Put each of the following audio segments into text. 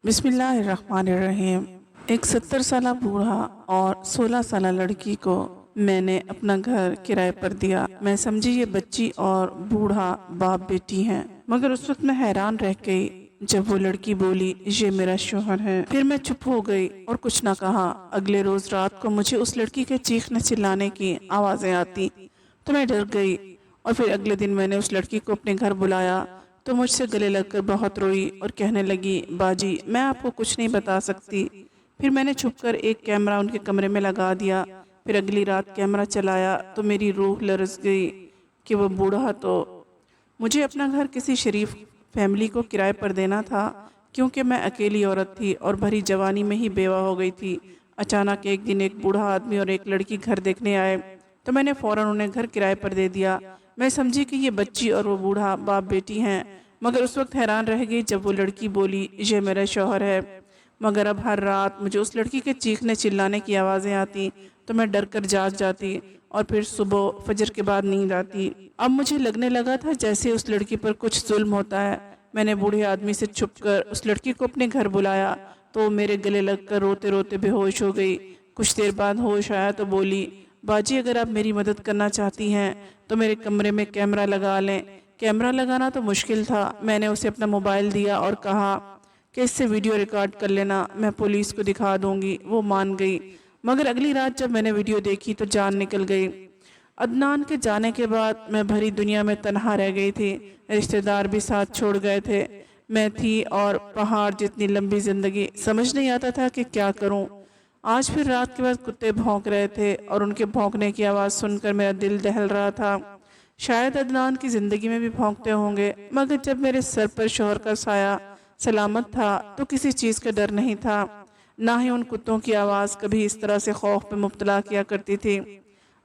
बिस्मिल्लाहिर्रहमानिर्रहीम। एक 70 साल बूढ़ा और 16 साल लड़की को मैंने अपना घर किराए पर दिया। मैं समझी ये बच्ची और बूढ़ा बाप बेटी हैं, मगर उस वक्त मैं हैरान रह गई जब वो लड़की बोली ये मेरा शोहर है। फिर मैं चुप हो गई और कुछ ना कहा। अगले रोज रात को मुझे उस लड़की के चीखने चिल्लाने की आवाजें आती तो मैं डर गई और फिर अगले दिन मैंने उस लड़की को अपने घर बुलाया तो मुझसे गले लगकर बहुत रोई और कहने लगी, बाजी मैं आपको कुछ नहीं बता सकती। फिर मैंने छुपकर एक कैमरा उनके कमरे में लगा दिया। फिर अगली रात कैमरा चलाया तो मेरी रूह लरस गई कि वो बूढ़ा तो मुझे अपना घर किसी शरीफ फैमिली को किराए पर देना था, क्योंकि मैं अकेली औरत थी और भरी जवानी में ही बेवा हो गई थी। अचानक एक दिन एक बूढ़ा आदमी और एक लड़की घर देखने आए तो मैंने फौरन उन्हें घर किराए पर दे दिया। मैं समझी कि ये बच्ची और वो बूढ़ा बाप बेटी हैं, मगर उस वक्त हैरान रह गई जब वो लड़की बोली ये मेरा शौहर है। मगर अब हर रात मुझे उस लड़की के चीखने चिल्लाने की आवाज़ें आती तो मैं डर कर जाग जाती और फिर सुबह फजर के बाद नींद आती। अब मुझे लगने लगा था जैसे उस लड़की पर कुछ जुल्म होता है। मैंने बूढ़े आदमी से छुपकर उस लड़की को अपने घर बुलाया तो मेरे गले लगकर रोते रोते बेहोश हो गई। कुछ देर बाद होश आया तो बोली, बाजी अगर आप मेरी मदद करना चाहती हैं तो मेरे कमरे में कैमरा लगा लें। कैमरा लगाना तो मुश्किल था। मैंने उसे अपना मोबाइल दिया और कहा कि इससे वीडियो रिकॉर्ड कर लेना, मैं पुलिस को दिखा दूंगी। वो मान गई, मगर अगली रात जब मैंने वीडियो देखी तो जान निकल गई। अदनान के जाने के बाद मैं भरी दुनिया में तन्हा रह गई थी। रिश्तेदार भी साथ छोड़ गए थे। मैं थी और पहाड़ जितनी लंबी जिंदगी, समझ नहीं आता था कि क्या करूं। आज फिर रात के बाद कुत्ते भौंक रहे थे और उनके भौंकने की आवाज़ सुनकर मेरा दिल दहल रहा था। शायद अदनान की ज़िंदगी में भी भौंकते होंगे, मगर जब मेरे सर पर शोहर का साया सलामत था तो किसी चीज़ का डर नहीं था। ना ही उन कुत्तों की आवाज़ कभी इस तरह से खौफ में मुब्तला किया करती थी।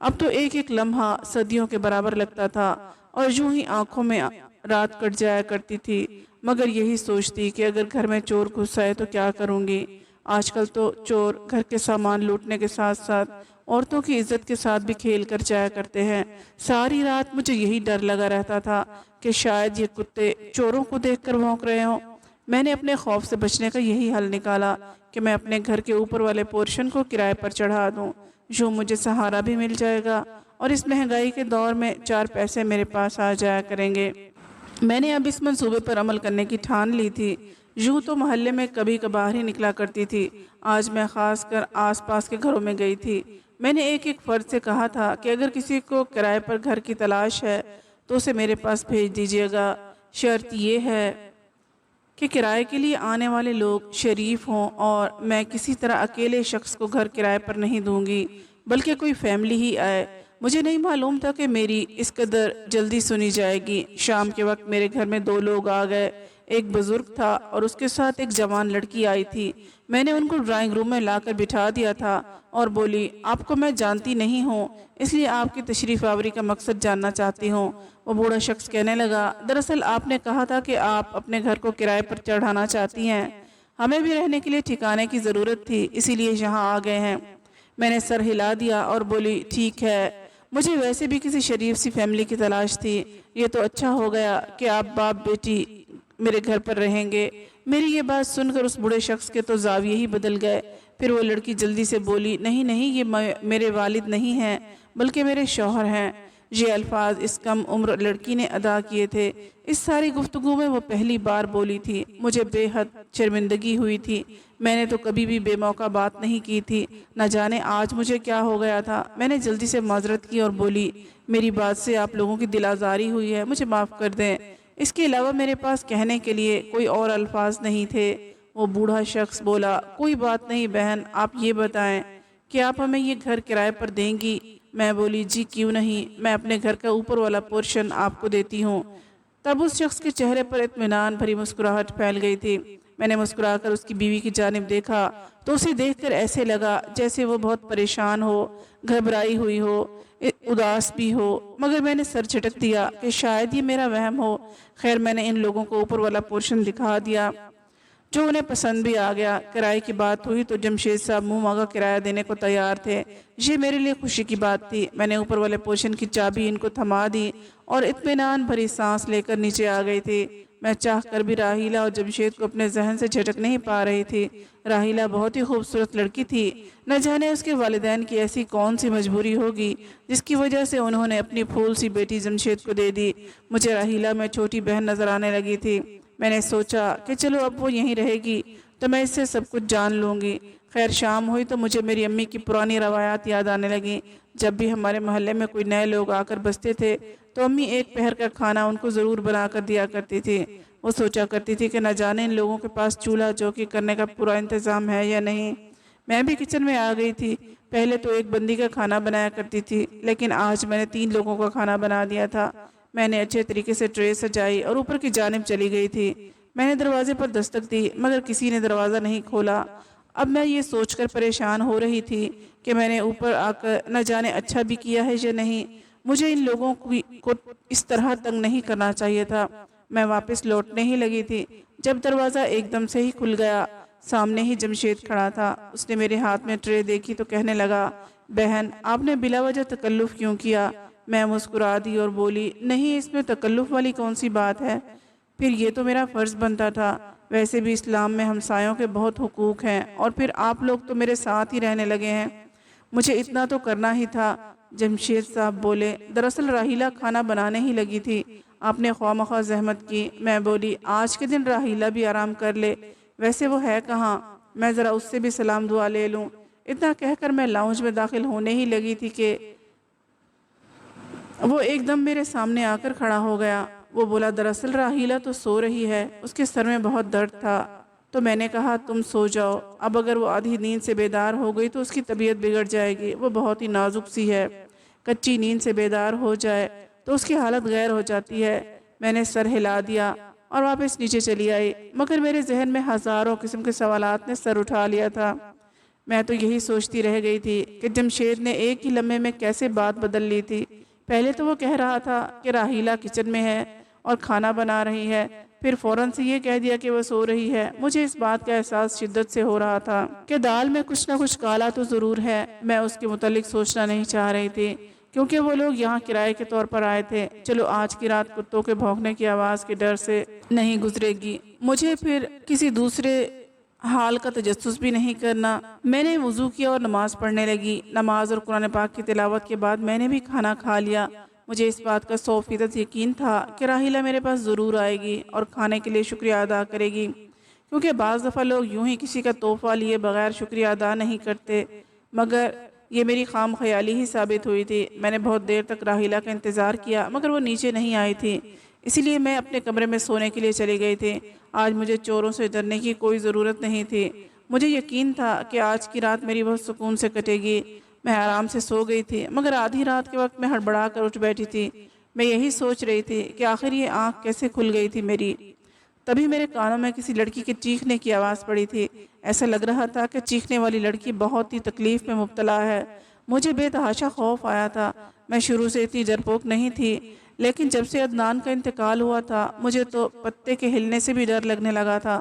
अब तो एक एक लम्हा सदियों के बराबर लगता था और यूं ही आंखों में रात कट जाया करती थी। मगर यही सोचती कि अगर घर में चोर घुस आए तो क्या करूँगी। आजकल तो चोर घर के सामान लूटने के साथ साथ औरतों की इज्जत के साथ भी खेल कर जाया करते हैं। सारी रात मुझे यही डर लगा रहता था कि शायद ये कुत्ते चोरों को देखकर भौंक रहे हों। मैंने अपने खौफ से बचने का यही हल निकाला कि मैं अपने घर के ऊपर वाले पोर्शन को किराए पर चढ़ा दूं। यूँ मुझे सहारा भी मिल जाएगा और इस महंगाई के दौर में 4 पैसे मेरे पास आ जाया करेंगे। मैंने अब इस मंसूबे पर अमल करने की ठान ली थी। यूँ तो मोहल्ले में कभी कभार ही निकला करती थी। आज मैं खास कर आसपास के घरों में गई थी। मैंने एक एक फर्द से कहा था कि अगर किसी को किराए पर घर की तलाश है तो उसे मेरे पास भेज दीजिएगा। शर्त यह है कि किराए के लिए आने वाले लोग शरीफ हों और मैं किसी तरह अकेले शख्स को घर किराए पर नहीं दूंगी, बल्कि कोई फैमिली ही आए। मुझे नहीं मालूम था कि मेरी इस कदर जल्दी सुनी जाएगी। शाम के वक्त मेरे घर में 2 लोग आ गए। एक बुजुर्ग था और उसके साथ एक जवान लड़की आई थी। मैंने उनको ड्राइंग रूम में लाकर बिठा दिया था और बोली, आपको मैं जानती नहीं हूँ, इसलिए आपकी तशरीफ़ आवरी का मकसद जानना चाहती हूँ। वो बूढ़ा शख्स कहने लगा, दरअसल आपने कहा था कि आप अपने घर को किराए पर चढ़ाना चाहती हैं। हमें भी रहने के लिए ठिकाने की ज़रूरत थी, इसीलिए यहाँ आ गए हैं। मैंने सर हिला दिया और बोली, ठीक है, मुझे वैसे भी किसी शरीफ सी फैमिली की तलाश थी। ये तो अच्छा हो गया कि आप बाप बेटी मेरे घर पर रहेंगे। मेरी ये बात सुनकर उस बूढ़े शख्स के तो जाविये ही बदल गए। फिर वो लड़की जल्दी से बोली, नहीं नहीं, ये मेरे वालिद नहीं हैं, बल्कि मेरे शौहर हैं। ये अल्फाज इस कम उम्र लड़की ने अदा किए थे। इस सारी गुफ्तगू में वो पहली बार बोली थी। मुझे बेहद शर्मिंदगी हुई थी। मैंने तो कभी भी बेमौका बात नहीं की थी। न जाने आज मुझे क्या हो गया था। मैंने जल्दी से माजरत की और बोली, मेरी बात से आप लोगों की दिल आज़ारी हुई है, मुझे माफ़ कर दें। इसके अलावा मेरे पास कहने के लिए कोई और अल्फाज नहीं थे। वो बूढ़ा शख्स बोला, कोई बात नहीं बहन, आप ये बताएं कि आप हमें ये घर किराए पर देंगी। मैं बोली, जी क्यों नहीं, मैं अपने घर का ऊपर वाला पोर्शन आपको देती हूँ। तब उस शख्स के चेहरे पर इत्मीनान भरी मुस्कुराहट फैल गई थी। मैंने मुस्कुराकर उसकी बीवी की जानिब देखा तो उसे देखकर ऐसे लगा जैसे वो बहुत परेशान हो, घबराई हुई हो, उदास भी हो। मगर मैंने सर झटक दिया कि शायद ये मेरा वहम हो। खैर, मैंने इन लोगों को ऊपर वाला पोर्शन दिखा दिया जो उन्हें पसंद भी आ गया। किराए की बात हुई तो जमशेद साहब मुंह मांगा किराया देने को तैयार थे। ये मेरे लिए खुशी की बात थी। मैंने ऊपर वाले पोर्शन की चाबी इनको थमा दी और इत्मीनान भरी सांस लेकर नीचे आ गई थी। मैं चाह कर भी राहीला और जमशेद को अपने जहन से झटक नहीं पा रही थी। राहीला बहुत ही खूबसूरत लड़की थी। न जाने उसके वालिदैन की ऐसी कौन सी मजबूरी होगी जिसकी वजह से उन्होंने अपनी फूल सी बेटी जमशेद को दे दी। मुझे राहीला में छोटी बहन नजर आने लगी थी। मैंने सोचा कि चलो अब वो यहीं रहेगी तो मैं इससे सब कुछ जान लूँगी। खैर शाम हुई तो मुझे मेरी अम्मी की पुरानी रवायात याद आने लगी। जब भी हमारे मोहल्ले में कोई नए लोग आकर बसते थे तो अम्मी एक पहर का खाना उनको ज़रूर बना कर दिया करती थी। वो सोचा करती थी कि न जाने इन लोगों के पास चूल्हा चौकी करने का पूरा इंतज़ाम है या नहीं। मैं भी किचन में आ गई थी। पहले तो एक बंदी का खाना बनाया करती थी, लेकिन आज मैंने 3 लोगों का खाना बना दिया था। मैंने अच्छे तरीके से ट्रे सजाई और ऊपर की जानिब चली गई थी। मैंने दरवाजे पर दस्तक दी मगर किसी ने दरवाज़ा नहीं खोला। अब मैं ये सोचकर परेशान हो रही थी कि मैंने ऊपर आकर न जाने अच्छा भी किया है या नहीं। मुझे इन लोगों को इस तरह तंग नहीं करना चाहिए था। मैं वापस लौटने ही लगी थी जब दरवाज़ा एकदम से ही खुल गया। सामने ही जमशेद खड़ा था। उसने मेरे हाथ में ट्रे देखी तो कहने लगा, बहन आपने बिला वजह तकल्लुफ़ क्यों किया? मैं मुस्कुरा दी और बोली, नहीं इसमें तकल्लुफ़ वाली कौन सी बात है, फिर ये तो मेरा फ़र्ज़ बनता था। वैसे भी इस्लाम में हमसायों के बहुत हुकूक हैं और फिर आप लोग तो मेरे साथ ही रहने लगे हैं, मुझे इतना तो करना ही था। जमशेद साहब बोले, दरअसल राहीला खाना बनाने ही लगी थी, आपने ख्वामख्वाह जहमत की। मैं बोली, आज के दिन राहीला भी आराम कर ले, वैसे वो है कहाँ, मैं ज़रा उससे भी सलाम दुआ ले लूँ। इतना कहकर मैं लाउंज में दाखिल होने ही लगी थी कि वो एकदम मेरे सामने आकर खड़ा हो गया। वो बोला, दरअसल राहीला तो सो रही है, उसके सर में बहुत दर्द था। तो मैंने कहा, तुम सो जाओ, अब अगर वो आधी नींद से बेदार हो गई तो उसकी तबीयत बिगड़ जाएगी, वो बहुत ही नाजुक सी है। कच्ची नींद से बेदार हो जाए तो उसकी हालत गैर हो जाती है। मैंने सर हिला दिया और वापस नीचे चली आई, मगर मेरे जहन में हज़ारों किस्म के सवालात ने सर उठा लिया था। मैं तो यही सोचती रह गई थी कि जमशेद ने एक ही लम्हे में कैसे बात बदल ली थी। पहले तो वो कह रहा था कि राहीला किचन में है और खाना बना रही है, फिर फ़ौरन से ये कह दिया कि वो सो रही है। मुझे इस बात का एहसास शिद्दत से हो रहा था कि दाल में कुछ ना कुछ काला तो ज़रूर है। मैं उसके मुतालिक सोचना नहीं चाह रही थी क्योंकि वो लोग यहाँ किराए के तौर पर आए थे। चलो आज की रात कुत्तों के भौंकने की आवाज़ के डर से नहीं गुजरेगी, मुझे फिर किसी दूसरे हाल का तजस्सुस भी नहीं करना। मैंने वज़ू किया और नमाज पढ़ने लगी। नमाज और कुरान पाक की तिलावत के बाद मैंने भी खाना खा लिया। मुझे इस बात का 100% यकीन था कि राहीला मेरे पास ज़रूर आएगी और खाने के लिए शुक्रिया अदा करेगी, क्योंकि बाज़ दफ़ा लोग यूं ही किसी का तोहफ़ा लिए बग़ैर शुक्रिया अदा नहीं करते। मगर ये मेरी खाम ख्याली ही साबित हुई थी। मैंने बहुत देर तक राहीला का इंतज़ार किया मगर वो नीचे नहीं आई थी, इसीलिए मैं अपने कमरे में सोने के लिए चली गई थी। आज मुझे चोरों से डरने की कोई ज़रूरत नहीं थी। मुझे यकीन था कि आज की रात मेरी बहुत सुकून से कटेगी। मैं आराम से सो गई थी, मगर आधी रात के वक्त मैं हड़बड़ा कर उठ बैठी थी। मैं यही सोच रही थी कि आखिर ये आँख कैसे खुल गई थी मेरी। तभी मेरे कानों में किसी लड़की के चीखने की आवाज़ पड़ी थी। ऐसा लग रहा था कि चीखने वाली लड़की बहुत ही तकलीफ़ में मुब्तला है। मुझे बेतहाशा खौफ आया था। मैं शुरू से इतनी डरपोक नहीं थी, लेकिन जब से अदनान का इंतकाल हुआ था मुझे तो पत्ते के हिलने से भी डर लगने लगा था।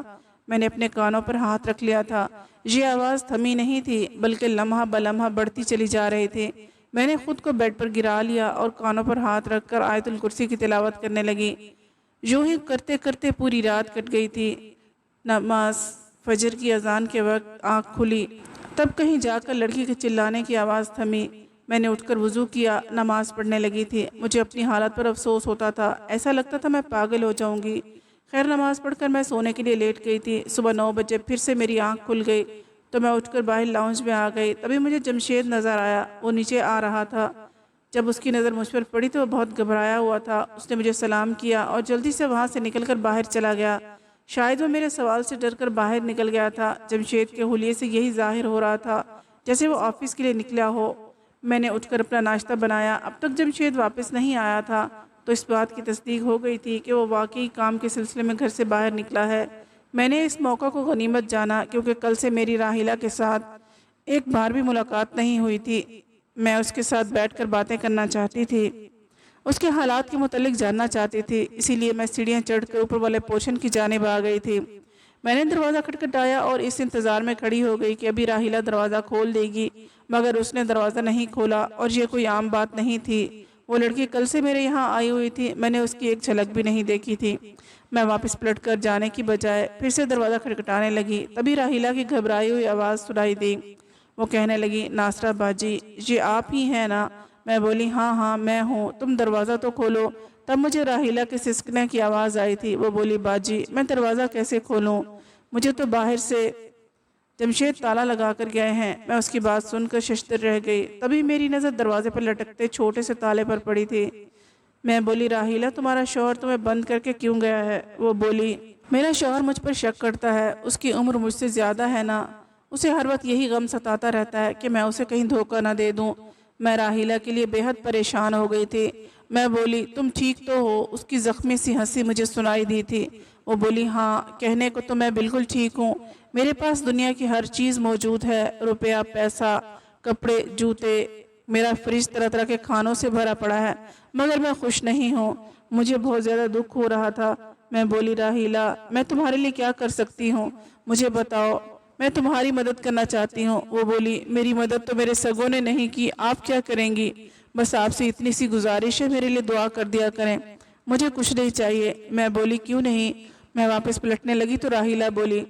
मैंने अपने कानों पर हाथ रख लिया था। ये आवाज़ थमी नहीं थी, बल्कि लम्हा ब लम्हा बढ़ती चली जा रही थी। मैंने खुद को बेड पर गिरा लिया और कानों पर हाथ रखकर आयतुल कुर्सी की तिलावत करने लगी। यूं ही करते करते पूरी रात कट गई थी। नमाज फजर की अजान के वक्त आँख खुली, तब कहीं जाकर लड़की के चिल्लाने की आवाज़ थमी। मैंने उठकर वज़ू किया, नमाज पढ़ने लगी थी। मुझे अपनी हालत पर अफसोस होता था, ऐसा लगता था मैं पागल हो जाऊंगी। खैर नमाज पढ़कर मैं सोने के लिए लेट गई थी। सुबह 9 बजे फिर से मेरी आंख खुल गई तो मैं उठकर बाहर लाउंज में आ गई। तभी मुझे जमशेद नज़र आया, वो नीचे आ रहा था। जब उसकी नज़र मुझ पर पड़ी तो वो बहुत घबराया हुआ था। उसने मुझे सलाम किया और जल्दी से वहाँ से निकलकर बाहर चला गया। शायद वो मेरे सवाल से डरकर बाहर निकल गया था। जमशेद के हुलिये से यही जाहिर हो रहा था जैसे वो ऑफिस के लिए निकला हो। मैंने उठकर अपना नाश्ता बनाया। अब तक जमशेद वापस नहीं आया था तो इस बात की तस्दीक हो गई थी कि वो वाकई काम के सिलसिले में घर से बाहर निकला है। मैंने इस मौका को गनीमत जाना क्योंकि कल से मेरी राहीला के साथ एक बार भी मुलाकात नहीं हुई थी। मैं उसके साथ बैठकर बातें करना चाहती थी, उसके हालात के मुतालिक जानना चाहती थी। इसीलिए मैं सीढ़ियाँ चढ़कर ऊपर वाले पोर्शन की जानिब आ गई थी। میں نے دروازہ کھٹکھٹایا اور اس انتظار میں کھڑی ہو گئی کہ ابھی راحیلہ دروازہ کھول دے گی، مگر اس نے دروازہ نہیں کھولا، اور یہ کوئی عام بات نہیں تھی۔ وہ لڑکی کل سے میرے یہاں آئی ہوئی تھی، میں نے اس کی ایک جھلک بھی نہیں دیکھی تھی۔ میں واپس پلٹ کر جانے کی بجائے پھر سے دروازہ کھٹکھٹانے لگی، تبھی راحیلہ کی گھبرائی ہوئی آواز سنائی دی۔ وہ کہنے لگی، ناصرہ باجی، یہ آپ ہی ہیں نا؟ میں بولی، ہاں ہاں میں ہوں، تم دروازہ تو کھولو۔ تب مجھے راحیلہ کے سسکنے کی آواز آئی تھی۔ وہ بولی، باجی میں دروازہ کیسے کھولوں؟ مجھے تو باہر سے جمشید تالا لگا کر گئے ہیں۔ میں اس کی بات سن کر ششدر رہ گئی۔ تبھی میری نظر دروازے پر لٹکتے چھوٹے سے تالے پر پڑی تھی۔ میں بولی، راحیلہ تمہارا شوہر تمہیں بند کر کے کیوں گیا ہے؟ وہ بولی، میرا شوہر مجھ پر شک کرتا ہے، اس کی عمر مجھ سے زیادہ ہے نا، اسے ہر وقت یہی غم ستاتا رہتا ہے کہ میں اسے کہیں دھوکہ نہ دے دوں۔ میں راحیلہ کے لیے بے حد پریشان ہو گئی تھی۔ میں بولی، تم ٹھیک تو ہو؟ اس کی زخمی سی ہنسی مجھے سنائی دی تھی۔ وہ بولی، ہاں کہنے کو تو میں بالکل ٹھیک ہوں، میرے پاس دنیا کی ہر چیز موجود ہے، روپیہ پیسہ، کپڑے جوتے، میرا فریج طرح طرح کے کھانوں سے بھرا پڑا ہے، مگر میں خوش نہیں ہوں، مجھے بہت زیادہ دکھ ہو رہا تھا۔ میں بولی، راحیلہ میں تمہارے لیے کیا کر سکتی ہوں؟ مجھے بتاؤ، میں تمہاری مدد کرنا چاہتی ہوں۔ وہ بولی، میری مدد تو میرے سگوں نے نہیں کی، آپ کیا کریں گی؟ بس آپ سے اتنی سی گزارش ہے، میرے لیے دعا کر دیا کریں، مجھے کچھ نہیں چاہیے۔ میں بولی، کیوں نہیں؟ میں واپس پلٹنے لگی تو راحیلہ بولی،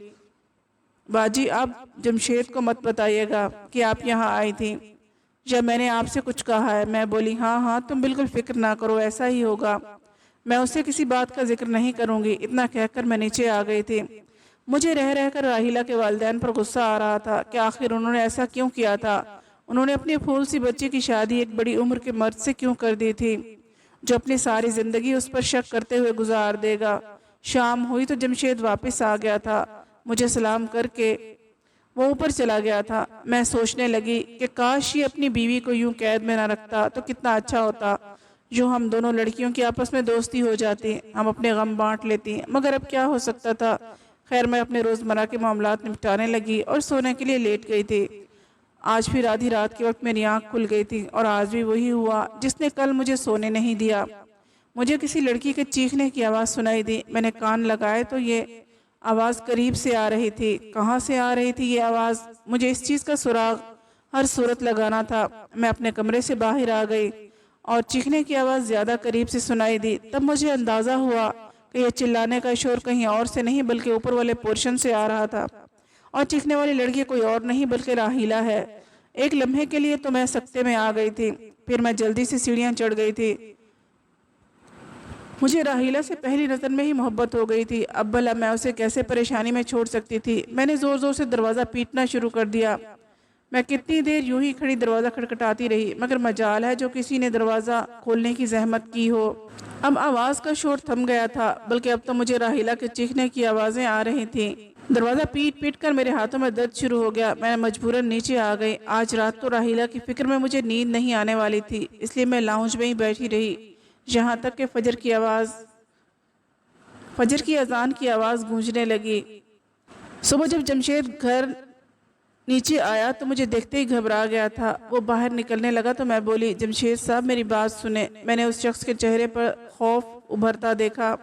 باجی آپ جمشید کو مت بتائیے گا کہ آپ یہاں آئی تھی، یا میں نے آپ سے کچھ کہا ہے؟ میں بولی، ہاں ہاں تم بالکل فکر نہ کرو، ایسا ہی ہوگا، میں اس سے کسی بات کا ذکر نہیں کروں گی۔ اتنا کہہ کر میں نیچے آ گئی تھی۔ مجھے رہ رہ کر راحیلہ کے والدین پر غصہ آ رہا تھا کہ آخر انہوں نے ایسا کیوں کیا تھا؟ انہوں نے اپنی پھول سی بچی کی شادی ایک بڑی عمر کے مرد سے کیوں کر دی تھی جو اپنی ساری زندگی اس پر شک کرتے ہوئے گزار دے گا؟ شام ہوئی تو جمشید واپس آ گیا تھا، مجھے سلام کر کے وہ اوپر چلا گیا تھا۔ میں سوچنے لگی کہ کاش یہ اپنی بیوی کو یوں قید میں نہ رکھتا تو کتنا اچھا ہوتا، جو ہم دونوں لڑکیوں کی آپس میں دوستی ہو جاتی، ہم اپنے غم بانٹ لیتی، مگر اب کیا ہو سکتا تھا۔ خیر میں اپنے روزمرہ کے معاملات نپٹانے لگی اور سونے کے لیے لیٹ گئی تھی۔ آج پھر آدھی رات کے وقت میری آنکھ کھل گئی تھی، اور آج بھی وہی ہوا جس نے کل مجھے سونے نہیں دیا۔ مجھے کسی لڑکی کے چیخنے کی آواز سنائی دی۔ میں نے کان لگائے تو یہ آواز قریب سے آ رہی تھی۔ کہاں سے آ رہی تھی یہ آواز؟ مجھے اس چیز کا سراغ ہر صورت لگانا تھا۔ میں اپنے کمرے سے باہر آ گئی اور چیخنے کی آواز زیادہ قریب سے سنائی دی۔ تب مجھے اندازہ ہوا کہ یہ چلانے کا شور کہیں اور سے نہیں بلکہ اوپر والے پورشن سے آ رہا تھا، اور چیخنے والی لڑکی کوئی اور نہیں بلکہ راحیلہ ہے۔ ایک لمحے کے لیے تو میں سکتے میں آ گئی تھی، پھر میں جلدی سے سیڑھیاں چڑھ گئی تھی۔ مجھے راحیلہ سے پہلی نظر میں ہی محبت ہو گئی تھی، اب بھلا میں اسے کیسے پریشانی میں چھوڑ سکتی تھی؟ میں نے زور زور سے دروازہ پیٹنا شروع کر دیا۔ میں کتنی دیر یوں ہی کھڑی دروازہ کھٹکھٹاتی رہی، مگر مجال ہے جو کسی نے دروازہ کھولنے کی زحمت کی ہو۔ اب آواز کا شور تھم گیا تھا، بلکہ اب تو مجھے راحیلہ کے چیخنے کی آوازیں آ رہی تھیں۔ دروازہ پیٹ پیٹ کر میرے ہاتھوں میں درد شروع ہو گیا۔ میں مجبوراً نیچے آ گئی۔ آج رات تو راحیلہ کی فکر میں مجھے نیند نہیں آنے والی تھی، اس لیے میں لاؤنج میں ہی بیٹھی رہی یہاں تک کہ فجر کی اذان کی آواز گونجنے لگی۔ صبح جب جمشید گھر نیچے آیا تو مجھے دیکھتے ہی گھبرا گیا تھا۔ وہ باہر نکلنے لگا تو میں بولی، جمشید صاحب میری بات سنیں۔ میں نے اس شخص کے چہرے پر خوف ابھرتا دیکھا۔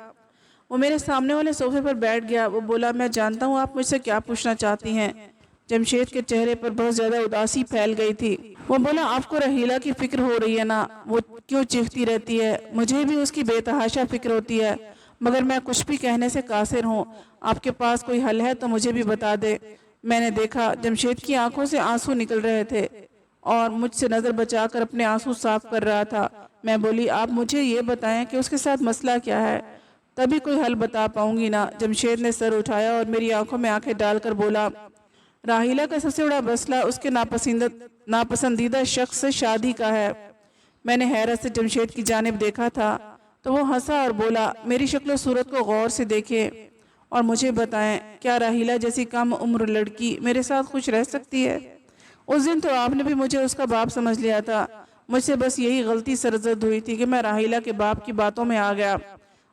وہ میرے سامنے والے صوفے پر بیٹھ گیا۔ وہ بولا، میں جانتا ہوں آپ مجھ سے کیا پوچھنا چاہتی ہیں۔ جمشید کے چہرے پر بہت زیادہ اداسی پھیل گئی تھی۔ وہ بولا، آپ کو راحیلہ کی فکر ہو رہی ہے نا؟ وہ کیوں چیختی رہتی ہے؟ مجھے بھی اس کی بے تحاشا فکر ہوتی ہے، مگر میں کچھ بھی کہنے سے قاصر ہوں۔ آپ کے پاس کوئی حل ہے تو مجھے بھی بتا دے۔ میں نے دیکھا جمشید کی آنکھوں سے آنسو نکل رہے تھے اور مجھ سے نظر بچا کر اپنے آنسو صاف کر رہا تھا۔ میں بولی، آپ مجھے یہ بتائیں کہ اس کے ساتھ مسئلہ کیا ہے، تبھی کوئی حل بتا پاؤں گی نا۔ جمشید نے سر اٹھایا اور میری آنکھوں میں آنکھیں ڈال کر بولا، راحیلہ کا سب سے بڑا مسئلہ اس کے ناپسندیدہ شخص سے شادی کا ہے۔ میں نے حیرت سے جمشید کی جانب دیکھا تھا تو وہ ہنسا اور بولا، میری شکل و صورت کو غور سے دیکھیں اور مجھے بتائیں، کیا راحیلہ جیسی کم عمر لڑکی میرے ساتھ خوش رہ سکتی ہے؟ اس دن تو آپ نے بھی مجھے اس کا باپ سمجھ لیا تھا۔ مجھ سے بس یہی غلطی سرزد ہوئی تھی کہ میں راحیلہ کے باپ کی باتوں میں آ گیا۔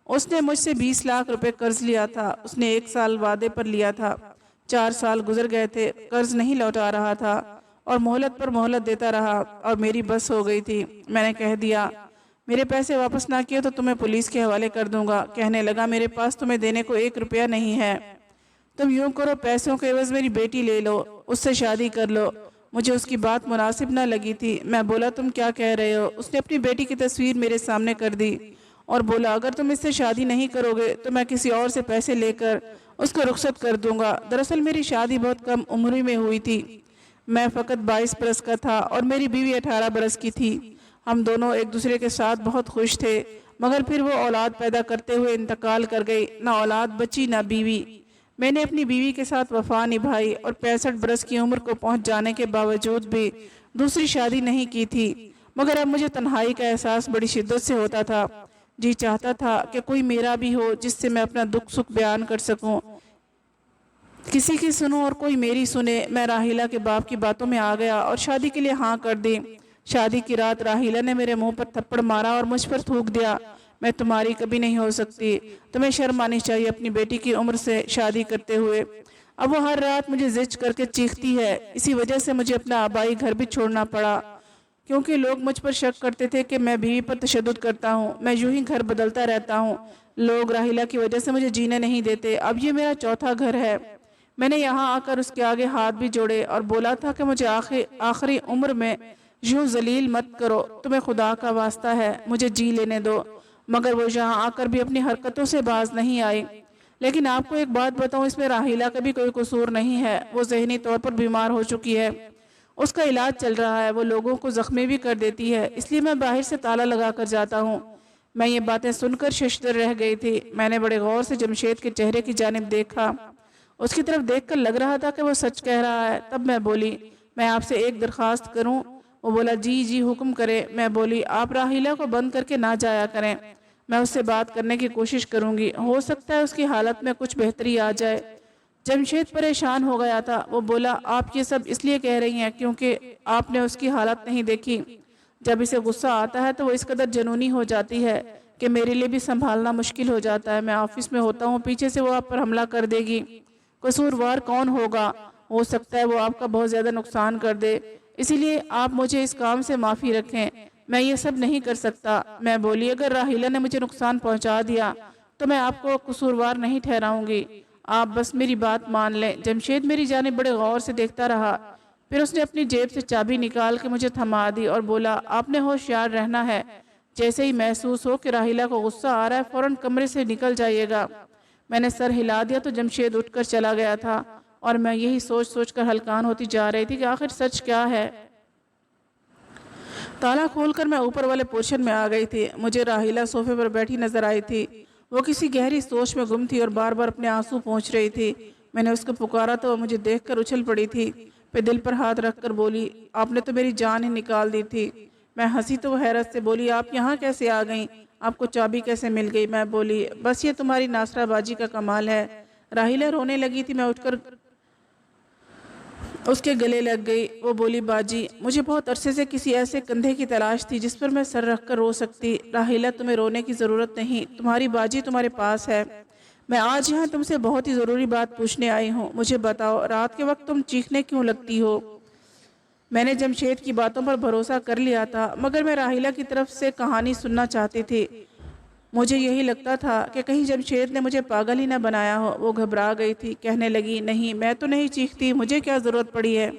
اس نے مجھ سے 20 لاکھ روپے قرض لیا تھا۔ اس نے 1 سال وعدے پر لیا تھا، 4 سال گزر گئے تھے، قرض نہیں لوٹا رہا تھا اور مہلت پر مہلت دیتا رہا، اور میری بس ہو گئی تھی۔ میں نے کہہ دیا، میرے پیسے واپس نہ کیے تو تمہیں پولیس کے حوالے کر دوں گا۔ کہنے لگا، میرے پاس تمہیں دینے کو 1 روپیہ نہیں ہے، तुम यूं करो, पैसों के एवज मेरी बेटी ले लो, उससे शादी कर लो। मुझे उसकी बात मुनासिब ना लगी थी। मैं बोला, तुम क्या कह रहे हो? उसने अपनी बेटी की तस्वीर मेरे सामने कर दी और बोला, अगर तुम इससे शादी नहीं करोगे तो मैं किसी और से पैसे लेकर उसको रुखसत कर दूंगा। दरअसल मेरी शादी बहुत कम उम्र में हुई थी। मैं फ़कत 22 बरस का था और मेरी बीवी 18 बरस की थी। हम दोनों एक दूसरे के साथ बहुत खुश थे, मगर फिर वो औलाद पैदा करते हुए इंतकाल कर गई। ना औलाद बची ना बीवी। मैंने अपनी बीवी के साथ वफा निभाई और 65 बरस की उम्र को पहुंच जाने के बावजूद भी दूसरी शादी नहीं की थी। मगर अब मुझे तन्हाई का एहसास बड़ी शिद्दत से होता था। जी चाहता था कि कोई मेरा भी हो जिससे मैं अपना दुख सुख बयान कर सकूं, किसी की सुनूं और कोई मेरी सुने। मैं राहिला के बाप की बातों में आ गया और शादी के लिए हाँ कर दी। शादी की रात राहिला ने मेरे मुंह पर थप्पड़ मारा और मुझ पर थूक दिया, मैं तुम्हारी कभी नहीं हो सकती, तुम्हें शर्म आनी चाहिए अपनी बेटी की उम्र से शादी करते हुए। अब वो हर रात मुझे जिज करके चीखती है। इसी वजह से मुझे अपना आबाई घर भी छोड़ना पड़ा, क्योंकि लोग मुझ पर शक करते थे कि मैं बीवी पर तशद्दुद करता हूँ। मैं यूं ही घर बदलता रहता हूँ। लोग राहिला की वजह से मुझे जीने नहीं देते। अब ये मेरा चौथा घर है। मैंने यहाँ आकर उसके आगे हाथ भी जोड़े और बोला था कि मुझे आखिरी उम्र में यूं जलील मत करो, तुम्हें खुदा का वास्ता है, मुझे जी लेने दो। मगर वो यहाँ आकर भी अपनी हरकतों से बाज नहीं आई। लेकिन आपको एक बात बताऊं, इसमें राहिला का भी कोई कसूर नहीं है। वो ज़हनी तौर पर बीमार हो चुकी है, उसका इलाज चल रहा है। वो लोगों को जख्मी भी कर देती है, इसलिए मैं बाहर से ताला लगा कर जाता हूँ। मैं ये बातें सुनकर शशदर रह गई थी। मैंने बड़े गौर से जमशेद के चेहरे की जानिब देखा। उसकी तरफ देखकर लग रहा था कि वो सच कह रहा है। तब मैं बोली, मैं आपसे एक दरख्वास्त करूं? वो बोला, जी जी हुक्म करे। मैं बोली, आप राहिला को बंद करके ना जाया करें, मैं उससे बात करने की कोशिश करूंगी, हो सकता है उसकी हालत में कुछ बेहतरी आ जाए। जमशेद परेशान हो गया था। वो बोला, आप ये सब इसलिए कह रही हैं क्योंकि आपने उसकी हालत नहीं देखी। जब इसे गुस्सा आता है तो वो इस कदर जनूनी हो जाती है कि मेरे लिए भी संभालना मुश्किल हो जाता है। मैं ऑफिस में होता हूँ, पीछे से वो आप पर हमला कर देगी। कसूरवार कौन होगा? हो सकता है वो आपका बहुत ज़्यादा नुकसान कर दे, इसीलिए आप मुझे इस काम से माफ़ी रखें, मैं ये सब नहीं कर सकता। मैं बोली, अगर राहिला ने मुझे नुकसान पहुंचा दिया तो मैं आपको कसूरवार नहीं ठहराऊंगी, आप बस मेरी बात मान लें। जमशेद मेरी जानिब बड़े गौर से देखता रहा। फिर उसने अपनी जेब से चाबी निकाल के मुझे थमा दी और बोला, आपने होशियार रहना है। जैसे ही महसूस हो कि राहिला को गुस्सा आ रहा है, फौरन कमरे से निकल जाइएगा। मैंने सर हिला दिया तो जमशेद उठकर चला गया था और मैं यही सोच सोच कर हलकान होती जा रही थी कि आखिर सच क्या है। ताला खोलकर मैं ऊपर वाले पोर्शन में आ गई थी। मुझे राहिला सोफे पर बैठी नजर आई थी। वो किसी गहरी सोच में गुम थी और बार बार अपने आंसू पोंछ रही थी। मैंने उसको पुकारा तो वो मुझे देखकर उछल पड़ी थी। फिर दिल पर हाथ रखकर बोली, आपने तो मेरी जान ही निकाल दी थी। मैं हंसी तो वो हैरत से बोली, आप यहाँ कैसे आ गईं? आपको चाबी कैसे मिल गई? मैं बोली, बस ये तुम्हारी नासराबाजी का कमाल है। राहिला रोने लगी थी। मैं उठकर उसके गले लग गई। वो बोली, बाजी, मुझे बहुत अरसे से किसी ऐसे कंधे की तलाश थी जिस पर मैं सर रख कर रो सकती। राहिला, तुम्हें रोने की ज़रूरत नहीं, तुम्हारी बाजी तुम्हारे पास है। मैं आज यहाँ तुमसे बहुत ही ज़रूरी बात पूछने आई हूँ। मुझे बताओ, रात के वक्त तुम चीखने क्यों लगती हो? मैंने जमशेद की बातों पर भरोसा कर लिया था, मगर मैं राहिला की तरफ से कहानी सुनना चाहती थी। मुझे यही लगता था कि कहीं जमशेद ने मुझे पागल ही ना बनाया हो। वो घबरा गई थी, कहने लगी, नहीं, मैं तो नहीं चीखती, मुझे क्या ज़रूरत पड़ी है,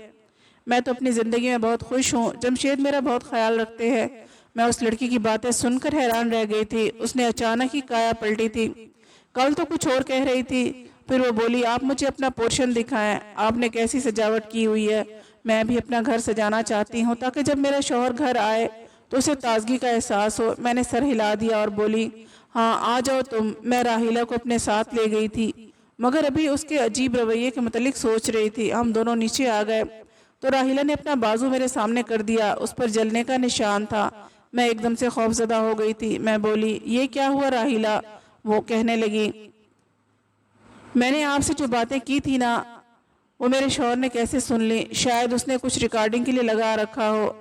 मैं तो अपनी ज़िंदगी में बहुत खुश हूँ। जमशेद मेरा बहुत ख्याल रखते हैं। मैं उस लड़की की बातें सुनकर हैरान रह गई थी। उसने अचानक ही काया पलटी थी। कल तो कुछ और कह रही थी, फिर वो बोली, आप मुझे अपना पोर्शन दिखाएं, आपने कैसी सजावट की हुई है। मैं भी अपना घर सजाना चाहती हूँ ताकि जब मेरा शौहर घर आए तो उसे ताजगी का एहसास हो। मैंने सर हिला दिया और बोली, हाँ आ जाओ तुम। मैं राहिला को अपने साथ ले गई थी, मगर अभी उसके अजीब रवैये के मुतलिक सोच रही थी। हम दोनों नीचे आ गए तो राहिला ने अपना बाजू मेरे सामने कर दिया। उस पर जलने का निशान था। मैं एकदम से खौफजदा हो गई थी। मैं बोली, ये क्या हुआ राहिला? वो कहने लगी, मैंने आपसे जो बातें की थी ना, वो मेरे शौहर ने कैसे सुन ली? शायद उसने कुछ रिकॉर्डिंग के लिए लगा रखा हो।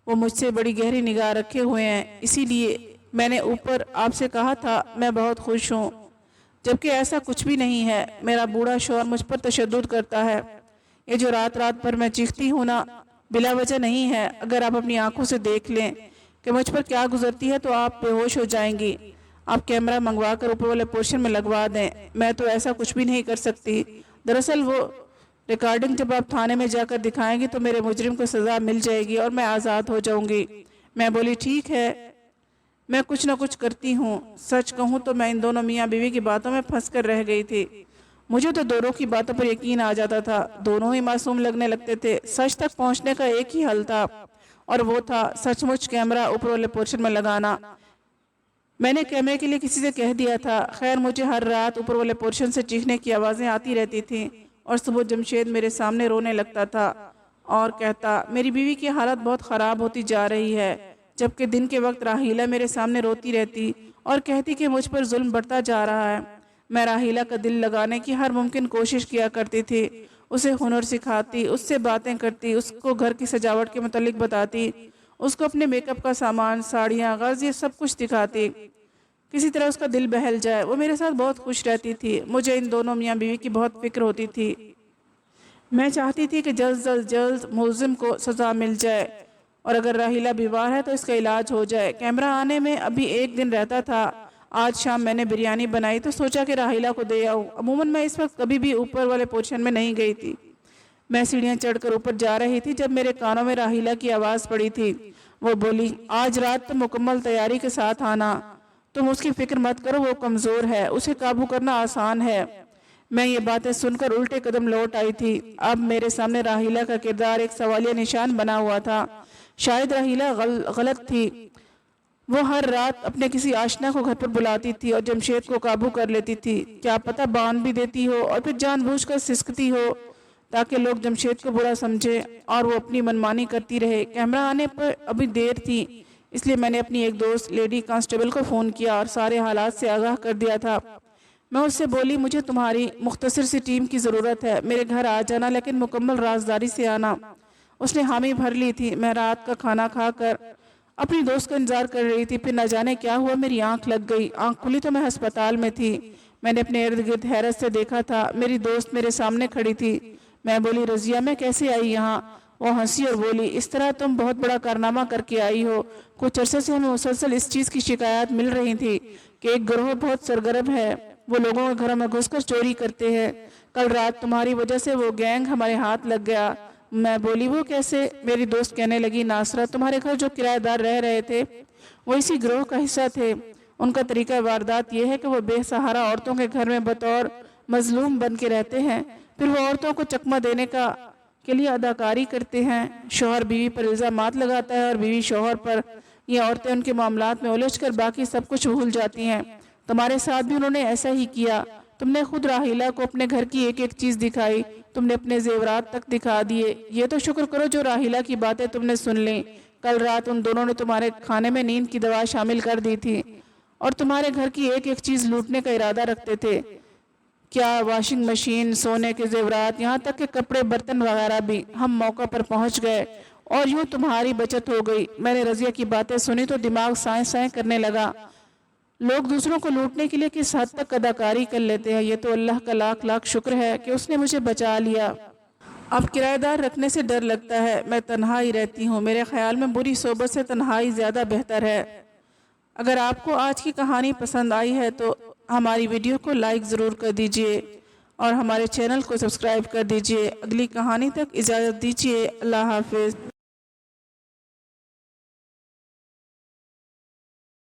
वो मुझसे बड़ी गहरी निगाह रखे हुए हैं, इसीलिए मैंने ऊपर आपसे कहा था मैं बहुत खुश हूँ, जबकि ऐसा कुछ भी नहीं है। मेरा बूढ़ा शौहर मुझ पर तशद्दुद करता है। ये जो रात रात पर मैं चीखती हूँ ना, बिला वजह नहीं है। अगर आप अपनी आंखों से देख लें कि मुझ पर क्या गुजरती है तो आप बेहोश हो जाएंगी। आप कैमरा मंगवा कर ऊपर वाले पोर्शन में लगवा दें। मैं तो ऐसा कुछ भी नहीं कर सकती। दरअसल वो रिकॉर्डिंग जब आप थाने में जाकर दिखाएंगी तो मेरे मुजरिम को सज़ा मिल जाएगी और मैं आज़ाद हो जाऊंगी। मैं बोली ठीक है, मैं कुछ ना कुछ करती हूँ। सच कहूँ तो मैं इन दोनों मियाँ बीवी की बातों में फंस कर रह गई थी। मुझे तो दोनों की बातों पर यकीन आ जाता था, दोनों ही मासूम लगने लगते थे। सच तक पहुँचने का एक ही हल था और वो था सचमुच कैमरा ऊपर वाले पोर्शन में लगाना। मैंने कैमरे के लिए किसी से कह दिया था। खैर मुझे हर रात ऊपर वाले पोर्शन से चीखने की आवाज़ें आती रहती थीं और सुबह जमशेद मेरे सामने रोने लगता था और कहता मेरी बीवी की हालत बहुत ख़राब होती जा रही है, जबकि दिन के वक्त राहीला मेरे सामने रोती रहती और कहती कि मुझ पर जुल्म बढ़ता जा रहा है। मैं राहीला का दिल लगाने की हर मुमकिन कोशिश किया करती थी, उसे हुनर सिखाती, उससे बातें करती, उसको घर की सजावट के मुतालिक बताती, उसको अपने मेकअप का सामान, साड़ियाँ, गर्ज, ये सब कुछ दिखाती, किसी तरह उसका दिल बहल जाए। वो मेरे साथ बहुत खुश रहती थी। मुझे इन दोनों मियाँ बीवी की बहुत फिक्र होती थी। मैं चाहती थी कि जल्द मुलजिम को सज़ा मिल जाए और अगर राहीला बीमार है तो इसका इलाज हो जाए। कैमरा आने में अभी एक दिन रहता था। आज शाम मैंने बिरयानी बनाई तो सोचा कि राहीला को दे आऊँ। अमूमन मैं इस वक्त कभी भी ऊपर वाले पोर्शन में नहीं गई थी। मैं सीढ़ियाँ चढ़कर ऊपर जा रही थी जब मेरे कानों में राहीला की आवाज़ पड़ी थी। वो बोली आज रात तो मुकम्मल तैयारी के साथ आना, तुम उसकी फिक्र मत करो, वो कमज़ोर है, उसे काबू करना आसान है। मैं ये बातें सुनकर उल्टे कदम लौट आई थी। अब मेरे सामने राहीला का किरदार एक सवालिया निशान बना हुआ था। शायद राहीला गलत थी। वो हर रात अपने किसी आशना को घर पर बुलाती थी और जमशेद को काबू कर लेती थी। क्या पता बांध भी देती हो और फिर जानबूझकर सिसकती हो ताकि लोग जमशेद को बुरा समझे और वो अपनी मनमानी करती रहे। कैमरा आने पर अभी देर थी, इसलिए मैंने अपनी एक दोस्त लेडी कांस्टेबल को फ़ोन किया और सारे हालात से आगाह कर दिया था। मैं उससे बोली मुझे तुम्हारी मुख्तसर सी टीम की ज़रूरत है, मेरे घर आ जाना, लेकिन मुकम्मल राजदारी से आना। उसने हामी भर ली थी। मैं रात का खाना खाकर अपनी दोस्त का इंतज़ार कर रही थी। फिर न जाने क्या हुआ, मेरी आंख लग गई। आंख खुली तो मैं अस्पताल में थी। मैंने अपने इर्द गिर्द हैरत से देखा था। मेरी दोस्त मेरे सामने खड़ी थी। मैं बोली रज़िया मैं कैसे आई यहाँ? वो हंसी और बोली इस तरह तुम बहुत बड़ा कारनामा करके आई हो। कुछ अरसे से हमें मुसलसल इस चीज़ की शिकायत मिल रही थी कि एक गिरोह बहुत सरगर्म है, वो लोगों के घरों में घुसकर चोरी करते हैं। कल रात तुम्हारी वजह से वो गैंग हमारे हाथ लग गया। मैं बोली वो कैसे? मेरी दोस्त कहने लगी नासरा तुम्हारे घर जो किराएदार रह रहे थे वो इसी गिरोह का हिस्सा थे। उनका तरीका वारदात यह है कि वो बेसहारा औरतों के घर में बतौर मजलूम बन के रहते हैं, फिर वो औरतों को चकमा देने के लिए अदाकारी करते हैं। शौहर बीवी पर इल्ज़ामात लगाता है और बीवी शौहर पर। ये औरतें उनके मामलात में उलझकर बाकी सब कुछ भूल जाती हैं। तुम्हारे साथ भी उन्होंने ऐसा ही किया। तुमने खुद राहीला को अपने घर की एक एक चीज़ दिखाई, तुमने अपने जेवरात तक दिखा दिए। ये तो शुक्र करो जो राहीला की बातें तुमने सुन ली। कल रात उन दोनों ने तुम्हारे खाने में नींद की दवा शामिल कर दी थी और तुम्हारे घर की एक एक चीज़ लूटने का इरादा रखते थे। क्या वॉशिंग मशीन, सोने के जेवरात, यहाँ तक के कपड़े, बर्तन वगैरह भी। हम मौका पर पहुँच गए और यूँ तुम्हारी बचत हो गई। मैंने रज़िया की बातें सुनी तो दिमाग साएं साएं करने लगा। लोग दूसरों को लूटने के लिए किस हद तक अदाकारी कर लेते हैं। ये तो अल्लाह का लाख लाख शुक्र है कि उसने मुझे बचा लिया। अब किराएदार रखने से डर लगता है। मैं तन्हा ही रहती हूँ। मेरे ख्याल में बुरी सोबत से तन्हाई ज़्यादा बेहतर है। अगर आपको आज की कहानी पसंद आई है तो हमारी वीडियो को लाइक ज़रूर कर दीजिए और हमारे चैनल को सब्सक्राइब कर दीजिए। अगली कहानी तक इजाज़त दीजिए। अल्लाह हाफ़िज़।